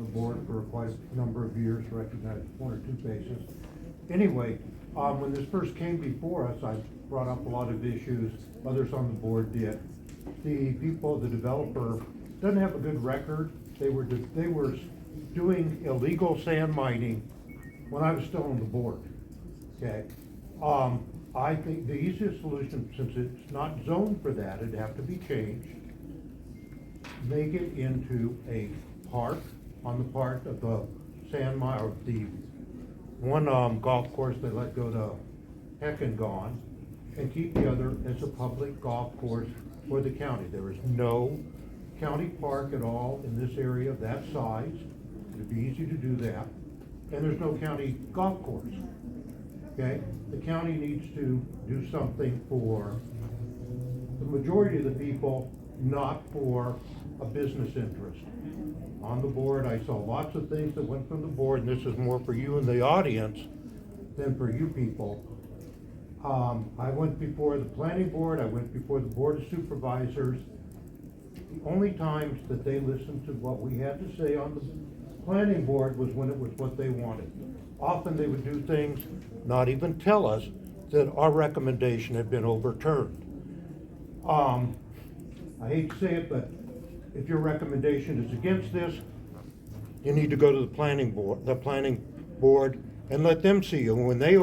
the board for quite a number of years, recognized one or two cases. Anyway, when this first came before us, I brought up a lot of issues, others on the board did. The people, the developer, doesn't have a good record. They were doing illegal sand mining when I was still on the board, okay? I think the easiest solution, since it's not zoned for that, it'd have to be changed. Make it into a park on the part of the sand mine, or the one golf course they let go to heck and gone, and keep the other as a public golf course for the county. There is no county park at all in this area of that size. It'd be easy to do that. And there's no county golf course. Okay? The county needs to do something for the majority of the people, not for a business interest. On the board, I saw lots of things that went from the board, and this is more for you and the audience than for you people. I went before the planning board, I went before the board of supervisors. The only times that they listened to what we had to say on the planning board was when it was what they wanted. Often they would do things, not even tell us that our recommendation had been overturned. I hate to say it, but if your recommendation is against this, you need to go to the planning board and let them see you. And when they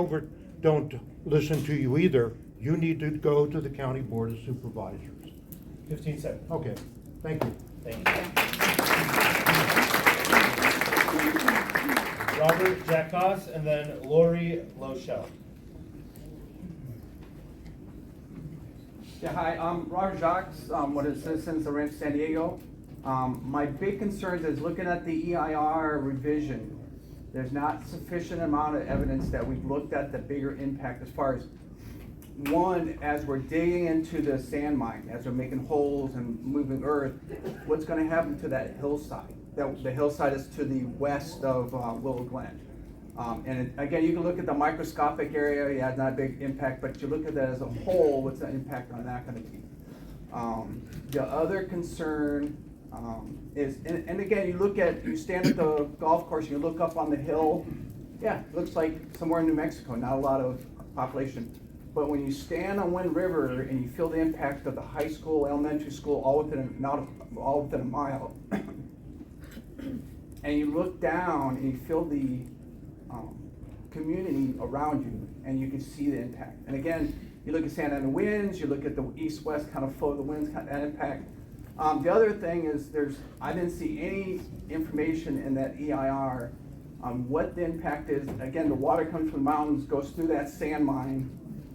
don't listen to you either, you need to go to the county board of supervisors. 15 seconds. Okay, thank you. Thank you. Robert Jacos and then Lori Lochelle. Yeah, hi, I'm Roger Jacques, one of the citizens of Ranch San Diego. My big concern is looking at the EIR revision. There's not sufficient amount of evidence that we've looked at the bigger impact as far as, one, as we're digging into the sand mine, as we're making holes and moving earth, what's gonna happen to that hillside? The hillside is to the west of Willow Glen. Again, you can look at the microscopic area, yeah, not a big impact, but you look at that as a whole, what's the impact on that gonna be? The other concern is, and again, you stand at the golf course, and you look up on the hill, yeah, it looks like somewhere in New Mexico, not a lot of population. But when you stand on Wind River and you feel the impact of the high school, elementary school, all within a mile, and you look down and you feel the community around you, and you can see the impact. And again, you look at Santa Ana winds, you look at the east-west kind of flow of the winds, kind of that impact. The other thing is I didn't see any information in that EIR on what the impact is. Again, the water comes from the mountains, goes through that sand mine,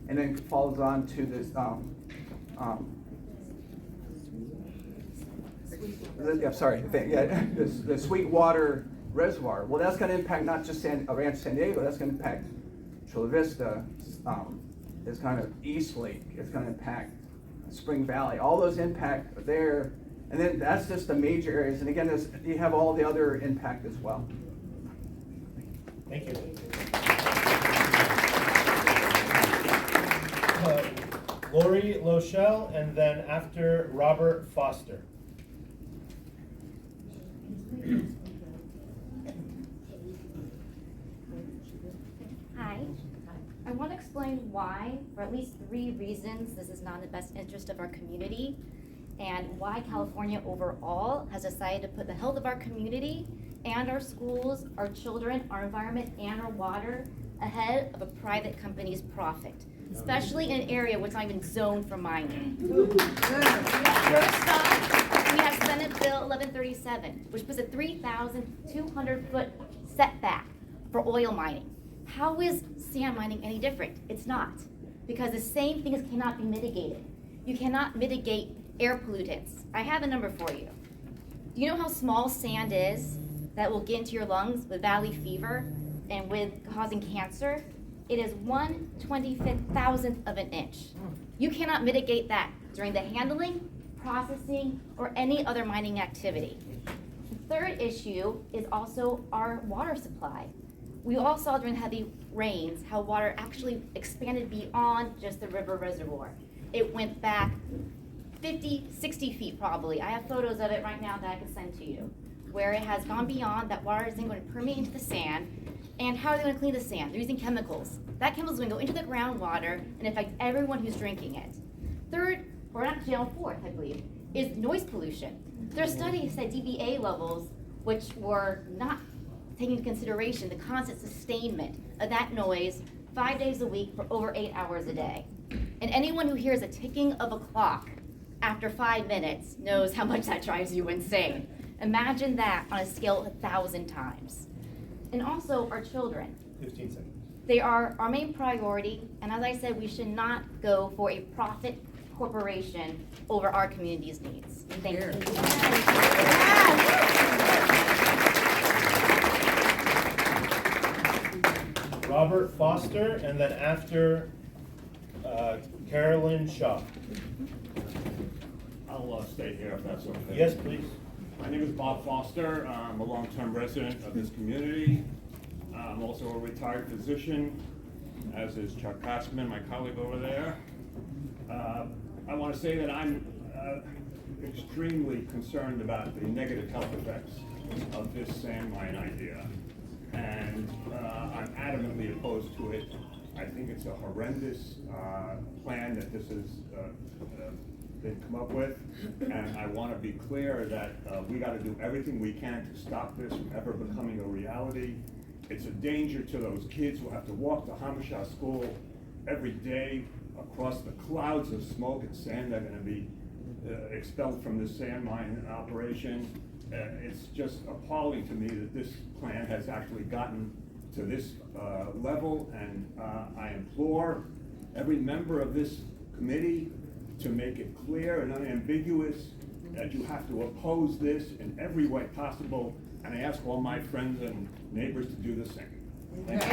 and then falls on to this, the Sweetwater Reservoir. Well, that's going to impact not just Ranch San Diego, that's going to impact Chula Vista, it's kind of East Lake, it's going to impact Spring Valley. All those impact are there, and then that's just the major areas. And again, you have all the other impact as well. Thank you. Lori Lochelle, and then after Robert Foster. Hi. I want to explain why, for at least 3 reasons, this is not in the best interest of our community, and why California overall has decided to put the health of our community and our schools, our children, our environment, and our water ahead of a private company's profit, especially in an area where it's not even zoned for mining. First off, we have Senate Bill 1137, which puts a 3,200-foot setback for oil mining. How is sand mining any different? It's not, because the same things cannot be mitigated. You cannot mitigate air pollutants. I have a number for you. Do you know how small sand is that will get into your lungs with valley fever and with causing cancer? It is 1/25,000th of an inch. You cannot mitigate that during the handling, processing, or any other mining activity. The third issue is also our water supply. We all saw during heavy rains how water actually expanded beyond just the river reservoir. It went back 50, 60 feet probably. I have photos of it right now that I can send to you. where it has gone beyond that water isn't going to permeate into the sand. And how are they going to clean the sand? They're using chemicals. That chemical is going to go into the groundwater and affect everyone who's drinking it. Third, or actually on fourth, I believe, is noise pollution. There are studies that dBA levels, which were not taking into consideration the constant sustainment of that noise 5 days a week for over 8 hours a day. And anyone who hears a ticking of a clock after 5 minutes knows how much that drives you insane. Imagine that on a scale of 1,000 times. And also our children. 15 seconds. They are our main priority, and as I said, we should not go for a profit corporation over our community's needs. Thank you. Robert Foster, and then after Carolyn Shaw. I'll stay here if that's okay. Yes, please. My name is Bob Foster. I'm a long-term resident of this community. I'm also a retired physician, as is Chuck Passman, my colleague over there. I want to say that I'm extremely concerned about the negative health effects of this sand mine idea. And I'm adamantly opposed to it. I think it's a horrendous plan that this has been come up with. And I want to be clear that we got to do everything we can to stop this from ever becoming a reality. It's a danger to those kids who have to walk to Hamasha School every day across the clouds of smoke and sand that are going to be expelled from this sand mine operation. It's just appalling to me that this plan has actually gotten to this level, and I implore every member of this committee to make it clear and unambiguous that you have to oppose this in every way possible, and I ask all my friends and neighbors to do the same. Thank you.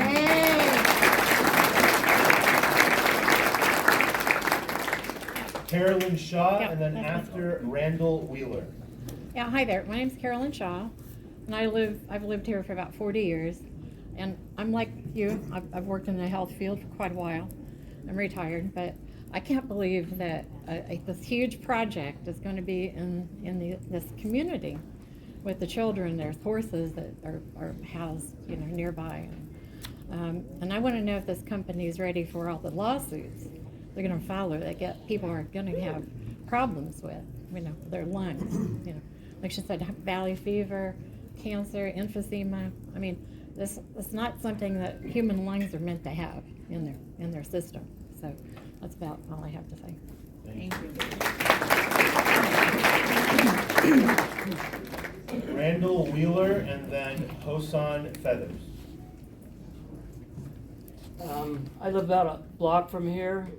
Carolyn Shaw, Yeah, and then that's after Randall Wheeler. Yeah, hi there. My name's Carolyn Shaw, and I've lived here for about 40 years. And I'm like you. I've worked in the health field for quite a while. I'm retired, but I can't believe that this huge project is going to be in this community with the children. There's horses that are housed, nearby, and I want to know if this company is ready for all the lawsuits they're going to file, or that people are going to have problems with, their lungs. Like she said, valley fever, cancer, emphysema. I mean, this is not something that human lungs are meant to have in their system. So that's about all I have to say. Thank you. Randall Wheeler, and then Hosan Feathers. I live about a block from here.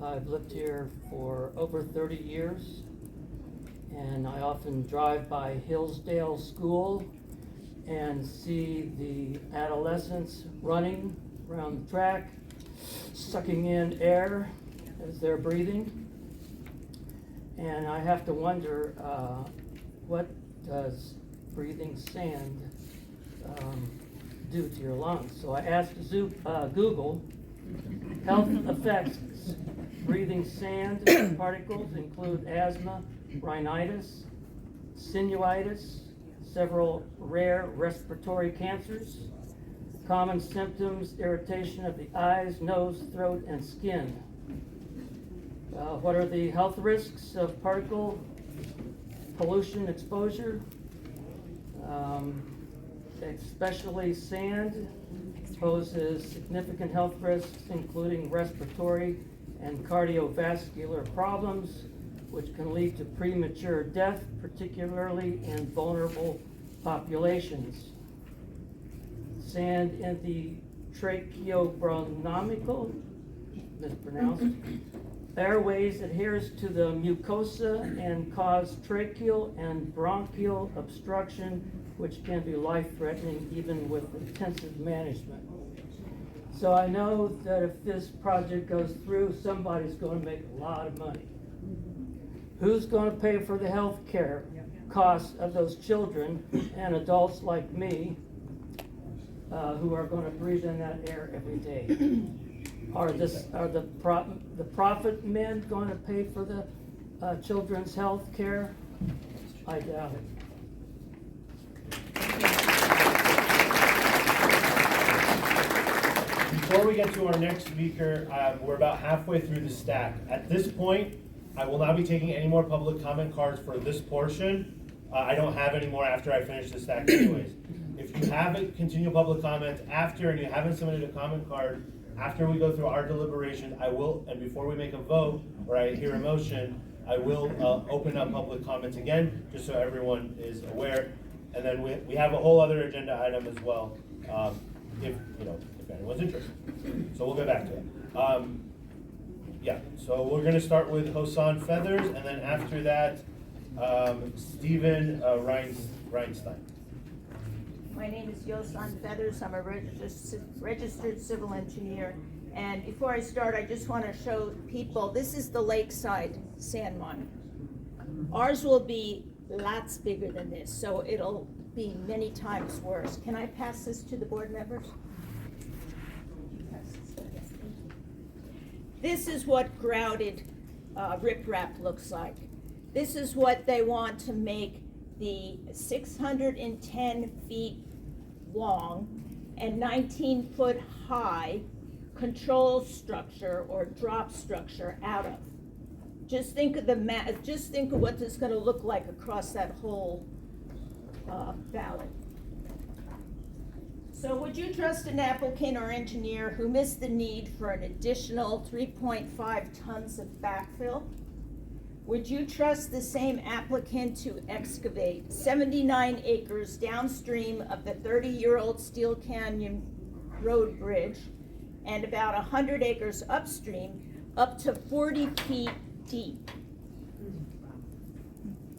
I've lived here for over 30 years, and I often drive by Hillsdale School and see the adolescents running around the track, sucking in air as they're breathing. And I have to wonder, what does breathing sand do to your lungs? So I asked Google, health effects. Breathing sand particles include asthma, rhinitis, sinusitis, several rare respiratory cancers. Common symptoms: irritation of the eyes, nose, throat, and skin. What are the health risks of particle pollution exposure? Especially sand poses significant health risks, including respiratory and cardiovascular problems, which can lead to premature death, particularly in vulnerable populations. Sand in the tracheobronchial, mispronounced, airways adheres to the mucosa and cause tracheal and bronchial obstruction, which can be life-threatening even with intensive management. So I know that if this project goes through, somebody's going to make a lot of money. Who's going to pay for the health care costs of those children and adults like me who are going to breathe in that air every day? Are the profit men going to pay for the children's health care? I doubt it. we get to our next speaker, we're about halfway through the stack. At this point, I will not be taking any more public comment cards for this portion. I don't have any more after I finish the stack anyways. If you haven't continued public comment after and you haven't submitted a comment card, after we go through our deliberation, I will, and before we make a vote or I hear a motion, I will open up public comments again, just so everyone is aware. And then we have a whole other agenda item as well, if anyone's interested. So we'll get back to it. Yeah, so we're gonna start with Hosan Feathers, and then after that, Stephen Reinstein. My name is Yosan Feathers. I'm a registered civil engineer. And before I start, I just want to show people, this is the lakeside sand mine. Ours will be lots bigger than this, so it'll be many times worse. Can I pass this to the board members? This is what grouted riprap looks like. This is what they want to make the 610 feet long and 19 foot high control structure or drop structure out of. Just think of just think of what this is going to look like across that whole valley. So would you trust an applicant or engineer who missed the need for an additional 3.5 tons of backfill? Would you trust the same applicant to excavate 79 acres downstream of the 30-year-old Steel Canyon Road Bridge and about 100 acres upstream up to 40 feet deep?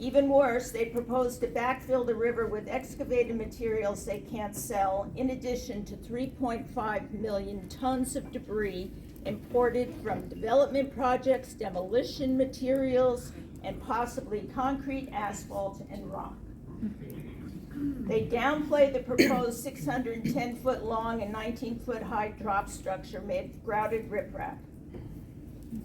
Even worse, they propose to backfill the river with excavated materials they can't sell, in addition to 3.5 million tons of debris imported from development projects, demolition materials, and possibly concrete, asphalt, and rock. They downplay the proposed 610 foot long and 19 foot high drop structure made of grouted riprap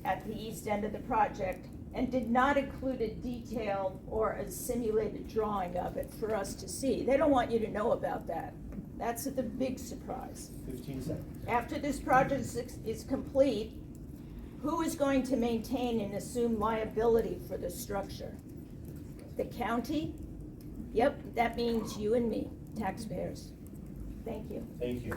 at the east end of the project, and did not include a detailed or a simulated drawing of it for us to see. They don't want you to know about that. That's the big surprise. 15 seconds. After this project is complete, who is going to maintain and assume liability for the structure? The county? Yep, that means you and me, taxpayers. Thank you. Thank you.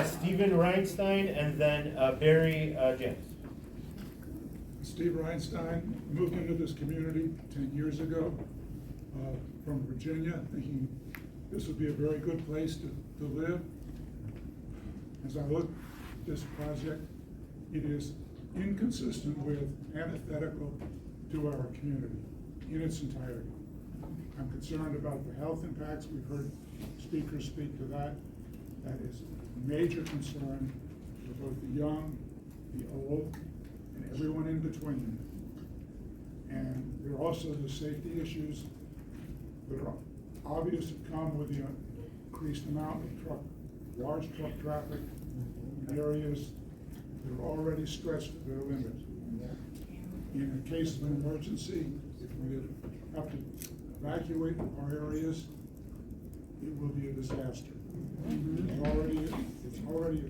Stephen Reinstein, and then Barry James. Steve Reinstein moved into this community 10 years ago from Virginia, thinking this would be a very good place to live. As I look at this project, it is inconsistent with, antithetical to our community in its entirety. I'm concerned about the health impacts. We've heard speakers speak to that. That is a major concern for both the young, the old, and everyone in between. And there are also the safety issues that are obvious that come with the increased amount of large truck traffic in areas that are already stretched to their limit. In a case of an emergency, if we have to evacuate our areas, it will be a disaster. It's already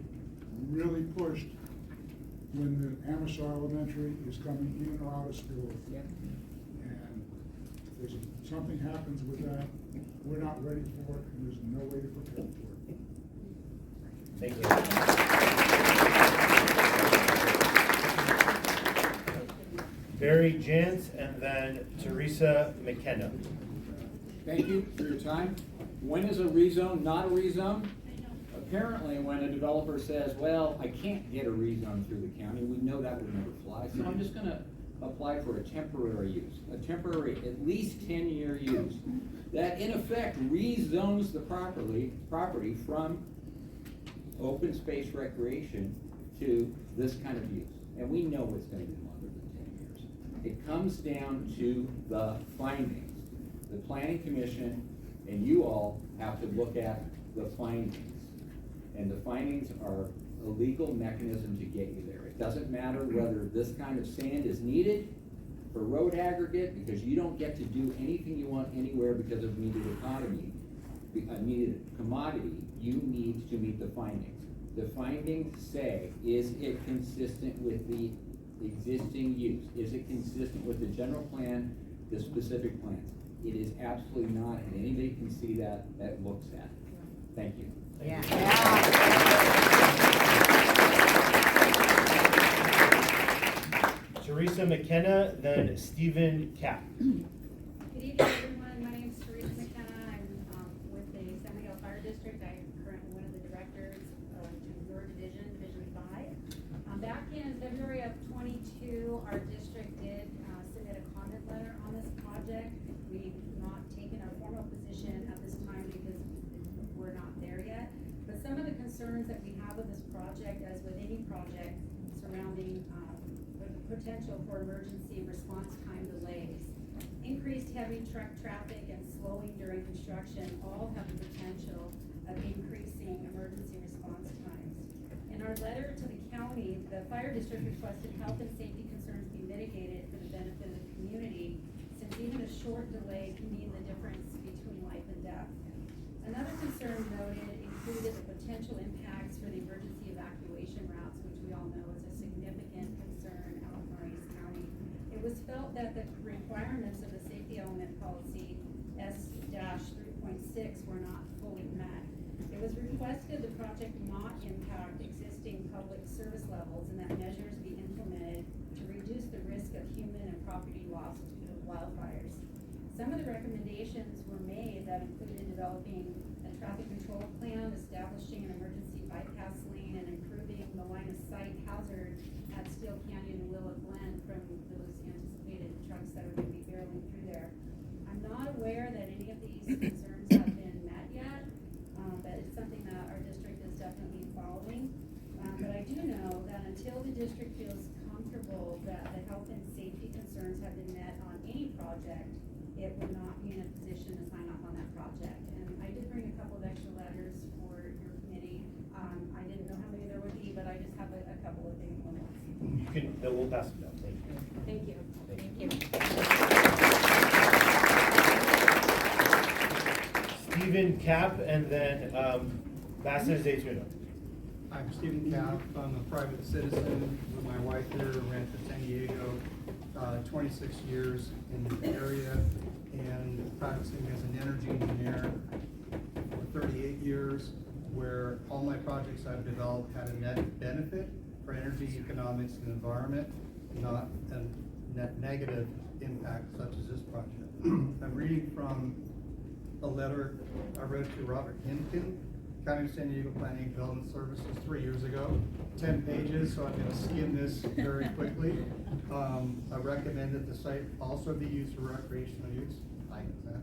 really pushed when the Amish Elementary is coming in or out of school. And if something happens with that, we're not ready for it, and there's no way to prepare for it. Thank you. Barry Jantz, and then Teresa McKenna. Thank you for your time. When is a rezone not a rezone? Apparently, when a developer says, well, I can't get a rezone through the county, we know that would never fly, so I'm just gonna apply for a temporary use, a temporary, at least 10-year use, that in effect rezones the property from open space recreation to this kind of use. And we know it's gonna be longer than 10 years. It comes down to the findings. The Planning Commission and you all have to look at the findings. And the findings are a legal mechanism to get you there. It doesn't matter whether this kind of sand is needed for road aggregate, because you don't get to do anything you want anywhere because of needed economy. needed a commodity, you need to meet the findings. The findings say, is it consistent with the existing use? Is it consistent with the general plan, the specific plans? It is absolutely not, and anybody can see that looks at it. Thank you. Teresa McKenna, then Stephen Cap. Good evening, everyone. My name is Teresa McKenna. I'm with the San Miguel Fire District. I'm currently one of the directors of your division, Division 5. Back in February of 22, our district did submit a comment letter on this project. We've not taken a formal position at this time because we're not there yet. But some of the concerns that we have with this project, as with any project surrounding the potential for emergency response time delays, increased heavy truck traffic and slowing during construction all have the potential of increasing emergency response times. In our letter to the county, the fire district requested health and safety concerns be mitigated for the benefit of the community, since even a short delay can mean the difference between life and death. Another concern noted included the potential impacts for the emergency evacuation routes, which we all know is a significant concern out in Maurice County. It was felt that the requirements of the safety element policy S-3.6 were not fully met. It was requested the project not impact existing public service levels and that measures be implemented to reduce the risk of human and property loss due to wildfires. Some of the recommendations were made that included developing a traffic control plan, establishing an emergency bypass lane, and improving the line of sight hazard at Steel Canyon and Willow Glen from those anticipated trucks that are going to be barreling through there. I'm not aware that any of these concerns have been met yet, but it's something that our district is definitely following. But I do know that until the district feels comfortable that the health and safety concerns have been met on any project, it would not be in a position to sign off on that project. And I did bring a couple of extra letters for your committee. I didn't know how many there would be, but I just have a couple of things on it. You can, no, we'll pass it down. Thank you. Thank you. Thank you. Stephen Cap, and then Bassett Zaytuno. I'm Stephen Cap. I'm a private citizen with my wife here in Rancho San Diego, 26 years in the area, and practicing as an energy engineer for 38 years, where all my projects I've developed had a net benefit for energy, economics, and environment, not a net negative impact such as this project. I'm reading from a letter I wrote to Robert Hinkin, County of San Diego Planning and Development Services 3 years ago, 10 pages, so I'm going to skim this very quickly. I recommend that the site also be used for recreational use. I that.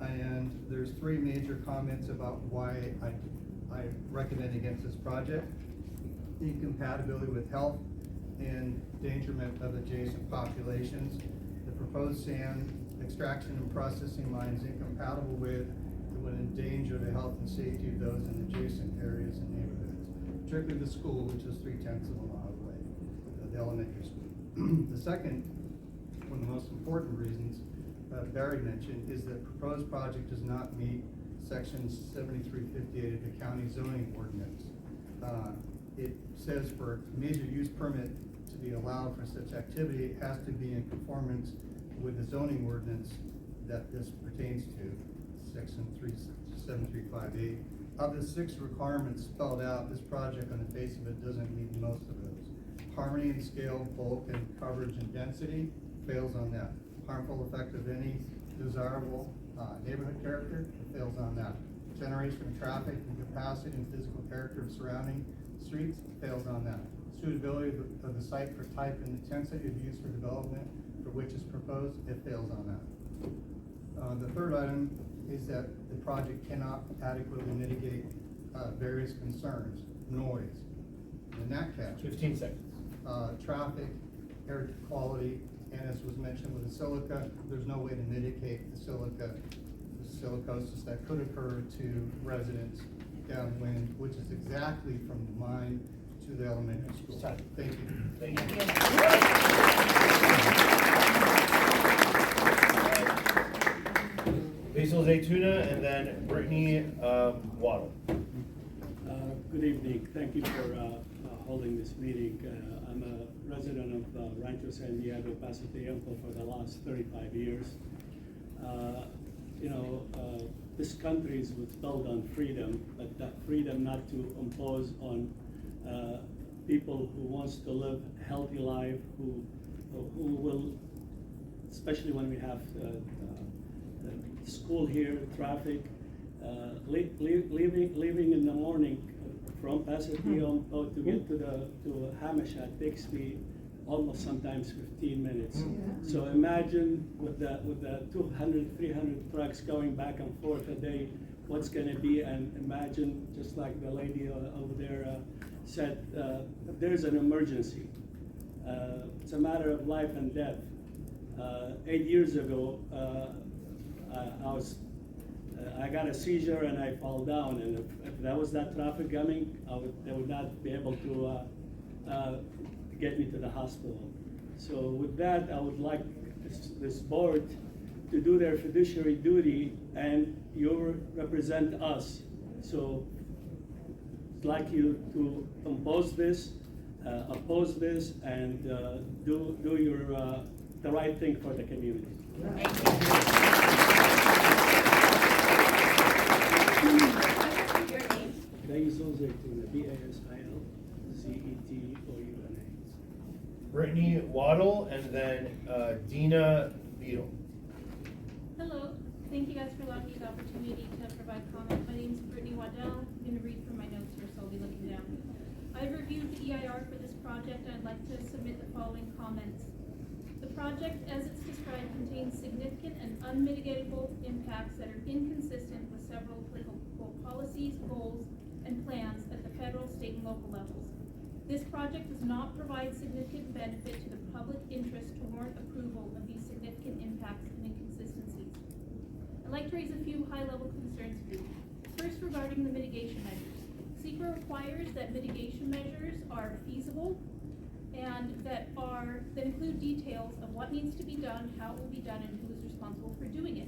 And there's 3 major comments about why I recommend against this project: incompatibility with health and endangerment of adjacent populations. The proposed sand extraction and processing line is incompatible with and would endanger the health and safety of those in adjacent areas and neighborhoods, particularly the school, which is 3/10 of a mile away, the elementary school. The second, one of the most important reasons Barry mentioned, is that proposed project does not meet section 7358 of the county zoning ordinance. It says for a major use permit to be allowed for such activity, it has to be in conformance with the zoning ordinance that this pertains to, section 7358. Of the 6 requirements spelled out, this project on the face of it doesn't meet most of those. Harmony and scale, bulk and coverage and density fails on that. Harmful effect of any desirable neighborhood character, it fails on that. Generation of traffic and capacity and physical character of surrounding streets, fails on that. Suitability of the site for type and intensity of use for development for which is proposed, it fails on that. The third item is that the project cannot adequately mitigate various concerns: noise, and that catch, 15 seconds. traffic, air quality, and as was mentioned with the silica, there's no way to mitigate the silicosis that could occur to residents downwind, which is exactly from the mine to the elementary school. Thank you. Thank you. Cecil Zaytuna, and then Brittany Waddle. Good evening. Thank you for holding this meeting. I'm a resident of Rancho San Diego, Paso Tiempo for the last 35 years. This country was built on freedom, but that freedom not to impose on people who wants to live a healthy life, who will, especially when we have school here, traffic, leaving in the morning from Paso Tiempo to get to Hammersmith takes me almost sometimes 15 minutes. So imagine with the 200, 300 trucks going back and forth a day, what's going to be, and imagine, just like the lady over there said, if there's an emergency, it's a matter of life and death. 8 years ago, I got a seizure and I fall down, and if there was that traffic coming, they would not be able to get me to the hospital. So with that, I would like this board to do their fiduciary duty, and you represent us. So I'd like you to oppose this, and do your the right thing for the community. Basil Zaytuna, BASIL, Brittany Waddle, and then Dina Beadle. Hello, thank you guys for allowing me the opportunity to provide comment. My name is Brittany Waddell. I'm going to read from my notes here, so I'll be looking down. I've reviewed the EIR for this project, and I'd like to submit the following comments. The project, as it's described, contains significant and unmitigatable impacts that are inconsistent with several applicable policies, goals, and plans at the federal, state, and local levels. This project does not provide significant benefit to the public interest to warrant approval of these significant impacts and inconsistencies. I'd like to raise a few high-level concerns for you. First, regarding the mitigation measures. SEQA requires that mitigation measures are feasible and that include details of what needs to be done, how it will be done, and who is responsible for doing it.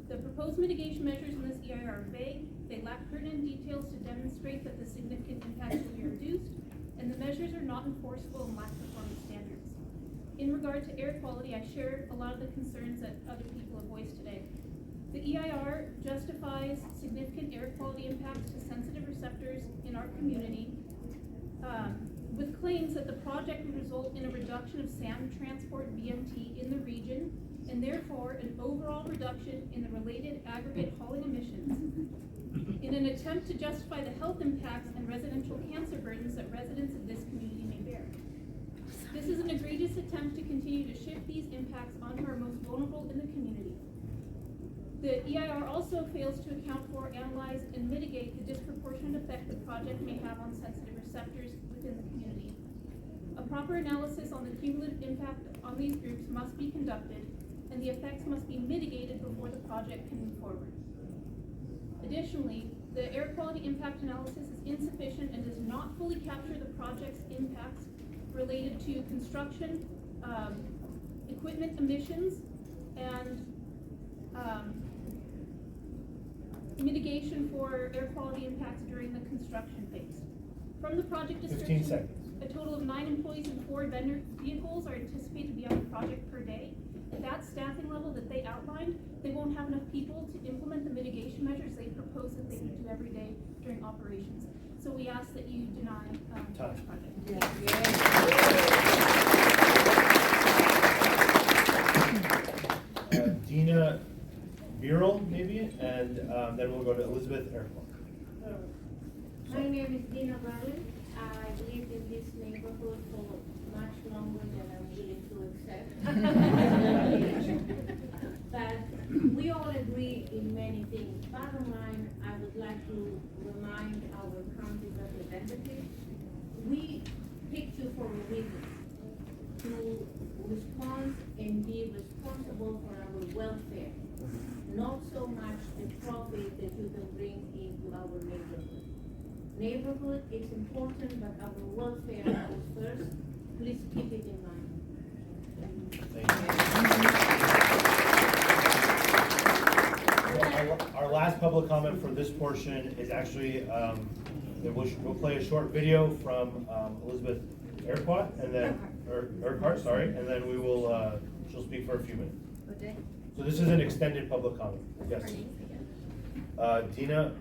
The proposed mitigation measures in this EIR are vague. They lack pertinent details to demonstrate that the significant impacts will be reduced, and the measures are not enforceable and lack performance standards. In regard to air quality, I share a lot of the concerns that other people have voiced today. The EIR justifies significant air quality impacts to sensitive receptors in our community with claims that the project would result in a reduction of sand transport VMT in the region, and therefore an overall reduction in the related aggregate hauling emissions in an attempt to justify the health impacts and residential cancer burdens that residents of this community may bear. This is an egregious attempt to continue to shift these impacts onto our most vulnerable in the community. The EIR also fails to account for, analyze, and mitigate the disproportionate effect the project may have on sensitive receptors within the community. A proper analysis on the cumulative impact on these groups must be conducted, and the effects must be mitigated before the project can move forward. Additionally, the air quality impact analysis is insufficient and does not fully capture the project's impacts related to construction, equipment emissions, and mitigation for air quality impacts during the construction phase. From the project 15 description, seconds. a total of 9 employees and 4 vendor vehicles are anticipated to be on the project per day. At that staffing level that they outlined, they won't have enough people to implement the mitigation measures they propose that they would do every day during operations. So we ask that you deny this project. Dina Beadle, maybe, and then we'll go to Elizabeth Airport. My name is Dina Garland. I've lived in this neighborhood for much longer than I'm willing to accept. But we all agree in many things. Bottom line, I would like to remind our county representatives, we picked you for a reason, to respond and be responsible for our welfare, not so much the profit that you can bring into our neighborhood. Neighborhood is important, but our welfare goes first. Please keep it in mind. Thank you. public comment for this portion is actually, we'll play a short video from Elizabeth Urquhart, and then, Urquhart, sorry, and then we will, she'll speak for a few minutes. So this is an extended public comment, yes. Dina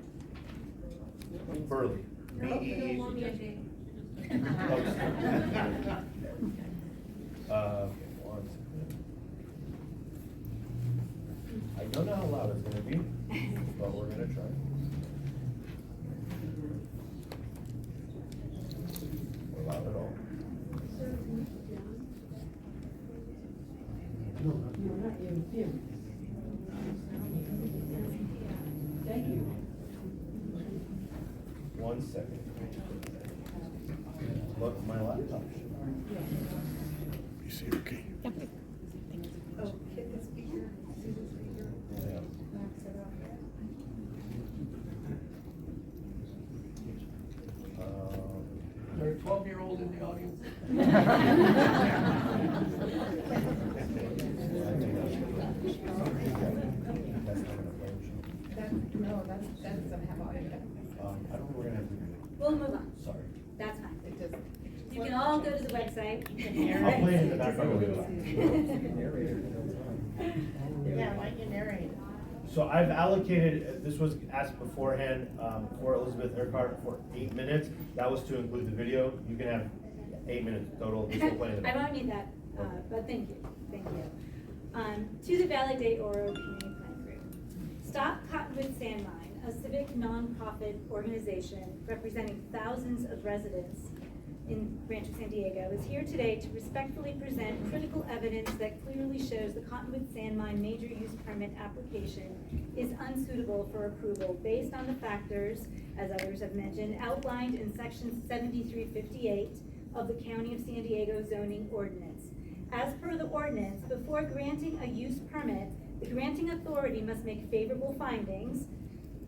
Burley. B-E-E. One second. I don't know how loud it's gonna be, but we're gonna try. Not loud at all. Thank you. 1 second. Look, my laptop. You see, okay. Oh, hit the speaker. See the speaker. Yeah. Max it up. Is there a 12-year-old in the audience? No, that doesn't have audio. I don't think we're gonna have to do We'll move on. it. Sorry. That's fine. It just. You can all go to the website. I'll play it in the background. Yeah, why don't you narrate it? So I've allocated, this was asked beforehand, for Elizabeth Urquhart for 8 minutes. That was to include the video. You can have 8 minutes total. This will play in the I background. won't need that, but thank you. To the Valley Oro Community Plan Group. Stop Cottonwood Sand Mine, a civic nonprofit organization representing thousands of residents in Rancho San Diego, is here today to respectfully present critical evidence that clearly shows the Cottonwood Sand Mine major use permit application is unsuitable for approval based on the factors, as others have mentioned, outlined in section 7358 of the County of San Diego zoning ordinance. As per the ordinance, before granting a use permit, the granting authority must make favorable findings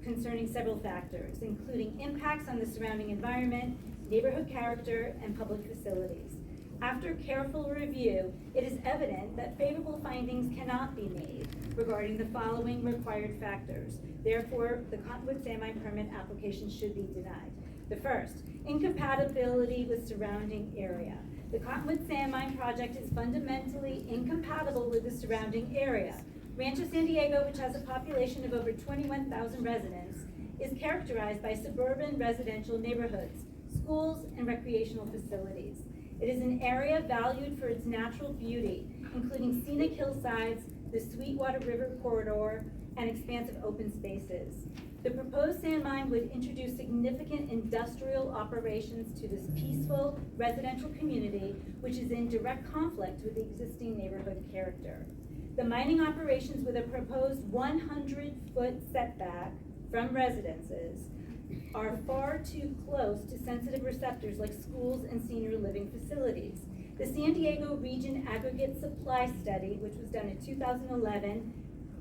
concerning several factors, including impacts on the surrounding environment, neighborhood character, and public facilities. After careful review, it is evident that favorable findings cannot be made regarding the following required factors. Therefore, the Cottonwood Sand Mine permit application should be denied. The first, incompatibility with surrounding area. The Cottonwood Sand Mine project is fundamentally incompatible with the surrounding area. Rancho San Diego, which has a population of over 21,000 residents, is characterized by suburban residential neighborhoods, schools, and recreational facilities. It is an area valued for its natural beauty, including scenic hillsides, the Sweetwater River corridor, and expansive open spaces. The proposed sand mine would introduce significant industrial operations to this peaceful residential community, which is in direct conflict with the existing neighborhood character. The mining operations with a proposed 100-foot setback from residences are far too close to sensitive receptors like schools and senior living facilities. The San Diego Region Aggregate Supply Study, which was done in 2011,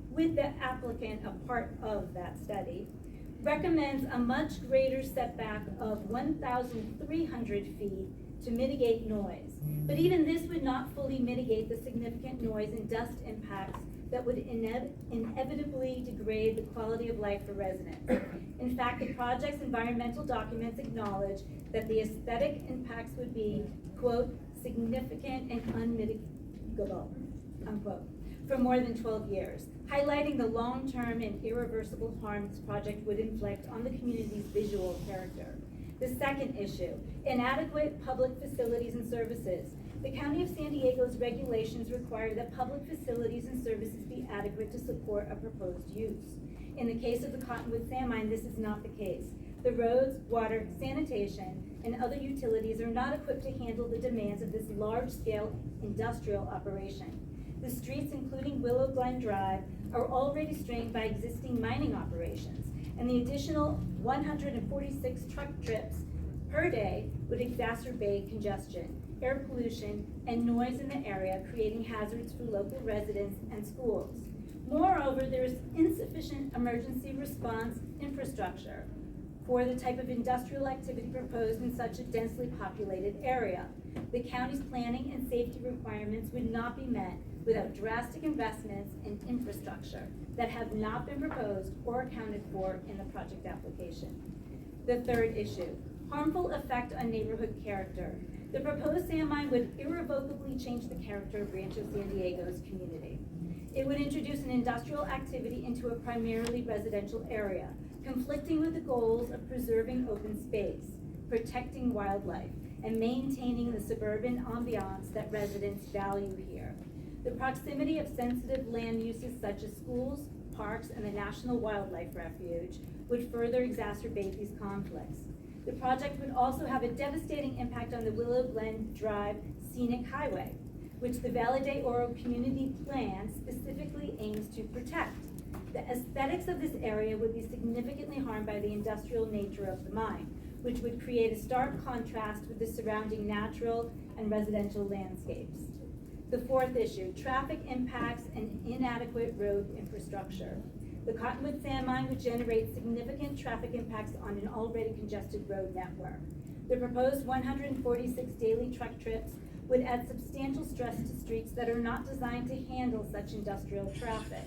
with the applicant a part of that study, recommends a much greater setback of 1,300 feet to mitigate noise. But even this would not fully mitigate the significant noise and dust impacts that would inevitably degrade the quality of life for residents. In fact, the project's environmental documents acknowledge that the aesthetic impacts would be, quote, significant and unmitigable, unquote, for more than 12 years, highlighting the long-term and irreversible harm this project would inflict on the community's visual character. The second issue, inadequate public facilities and services. The County of San Diego's regulations require that public facilities and services be adequate to support a proposed use. In the case of the Cottonwood Sand Mine, this is not the case. The roads, water, sanitation, and other utilities are not equipped to handle the demands of this large-scale industrial operation. The streets, including Willow Glen Drive, are already strained by existing mining operations, and the additional 146 truck trips per day would exacerbate congestion, air pollution, and noise in the area, creating hazards for local residents and schools. Moreover, there is insufficient emergency response infrastructure for the type of industrial activity proposed in such a densely populated area. The county's planning and safety requirements would not be met without drastic investments in infrastructure that have not been proposed or accounted for in the project application. The third issue, harmful effect on neighborhood character. The proposed sand mine would irrevocably change the character of Rancho San Diego's community. It would introduce an industrial activity into a primarily residential area, conflicting with the goals of preserving open space, protecting wildlife, and maintaining the suburban ambiance that residents value here. The proximity of sensitive land uses such as schools, parks, and the National Wildlife Refuge would further exacerbate these conflicts. The project would also have a devastating impact on the Willow Glen Drive Scenic Highway, which the Valle de Oro Community Plan specifically aims to protect. The aesthetics of this area would be significantly harmed by the industrial nature of the mine, which would create a stark contrast with the surrounding natural and residential landscapes. The fourth issue, traffic impacts and inadequate road infrastructure. The Cottonwood Sand Mine would generate significant traffic impacts on an already congested road network. The proposed 146 daily truck trips would add substantial stress to streets that are not designed to handle such industrial traffic.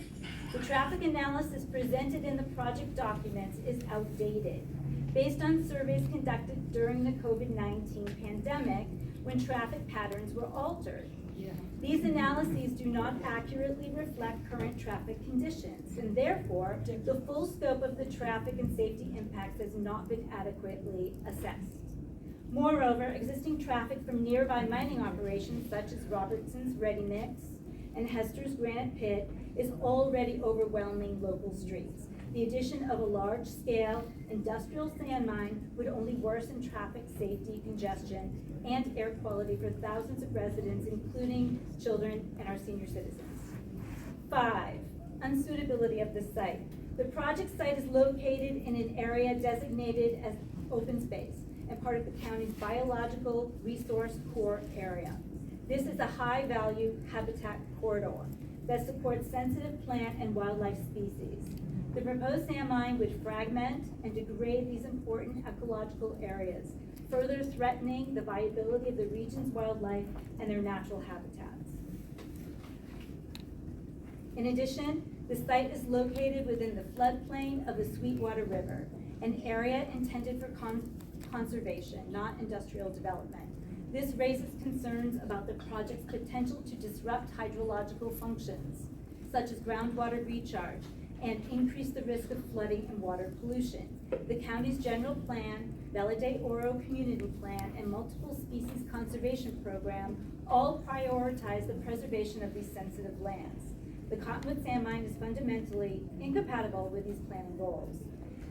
The traffic analysis presented in the project documents is outdated, based on surveys conducted during the COVID-19 pandemic when traffic patterns were altered. These analyses do not accurately reflect current traffic conditions, and therefore, the full scope of the traffic and safety impacts has not been adequately assessed. Moreover, existing traffic from nearby mining operations such as Robertson's Ready Mix and Hester's Granite Pit is already overwhelming local streets. The addition of a large-scale industrial sand mine would only worsen traffic safety, congestion, and air quality for thousands of residents, including children and our senior citizens. 5, unsuitability of the site. The project site is located in an area designated as open space and part of the county's biological resource core area. This is a high-value habitat corridor that supports sensitive plant and wildlife species. The proposed sand mine would fragment and degrade these important ecological areas, further threatening the viability of the region's wildlife and their natural habitats. In addition, the site is located within the floodplain of the Sweetwater River, an area intended for conservation, not industrial development. This raises concerns about the project's potential to disrupt hydrological functions, such as groundwater recharge, and increase the risk of flooding and water pollution. The county's general plan, Valle de Oro Community Plan, and multiple species conservation program all prioritize the preservation of these sensitive lands. The Cottonwood Sand Mine is fundamentally incompatible with these planning goals.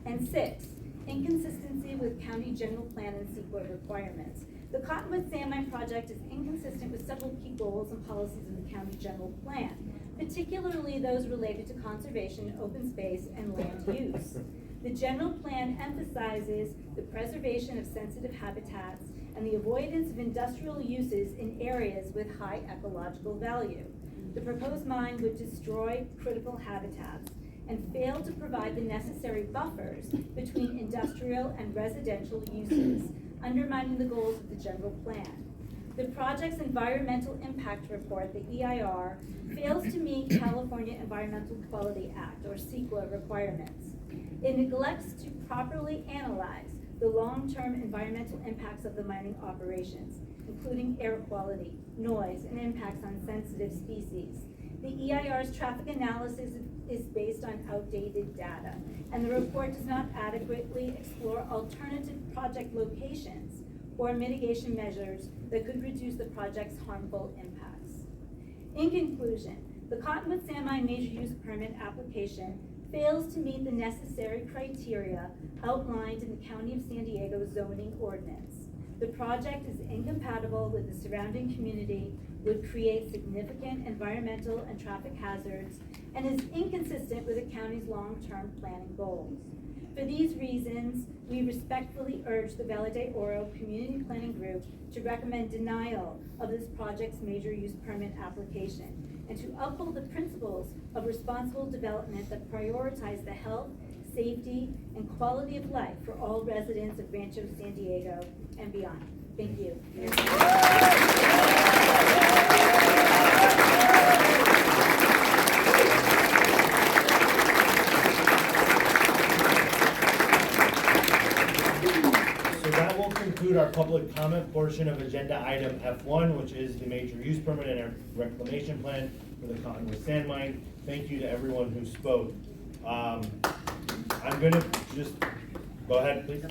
And 6, inconsistency with county general plan and CEQA requirements. The Cottonwood Sand Mine project is inconsistent with several key goals and policies of the county general plan, particularly those related to conservation, open space, and land use. The general plan emphasizes the preservation of sensitive habitats and the avoidance of industrial uses in areas with high ecological value. The proposed mine would destroy critical habitats and fail to provide the necessary buffers between industrial and residential uses, undermining the goals of the general plan. The project's Environmental Impact Report, the EIR, fails to meet California Environmental Quality Act, or CEQA, requirements. It neglects to properly analyze the long-term environmental impacts of the mining operations, including air quality, noise, and impacts on sensitive species. The EIR's traffic analysis is based on outdated data, and the report does not adequately explore alternative project locations or mitigation measures that could reduce the project's harmful impacts. In conclusion, the Cottonwood Sand Mine Major Use Permit application fails to meet the necessary criteria outlined in the County of San Diego zoning ordinance. The project is incompatible with the surrounding community, would create significant environmental and traffic hazards, and is inconsistent with the county's long-term planning goals. For these reasons, we respectfully urge the Valle de Oro Community Planning Group to recommend denial of this project's major use permit application and to uphold the principles of responsible development that prioritize the health, safety, and quality of life for all residents of Rancho San Diego and beyond. Thank you. conclude our public comment portion of agenda item F1, which is the major use permit and reclamation plan for the Cottonwood Sand Mine. Thank you to everyone who spoke. I'm gonna just, go ahead, please.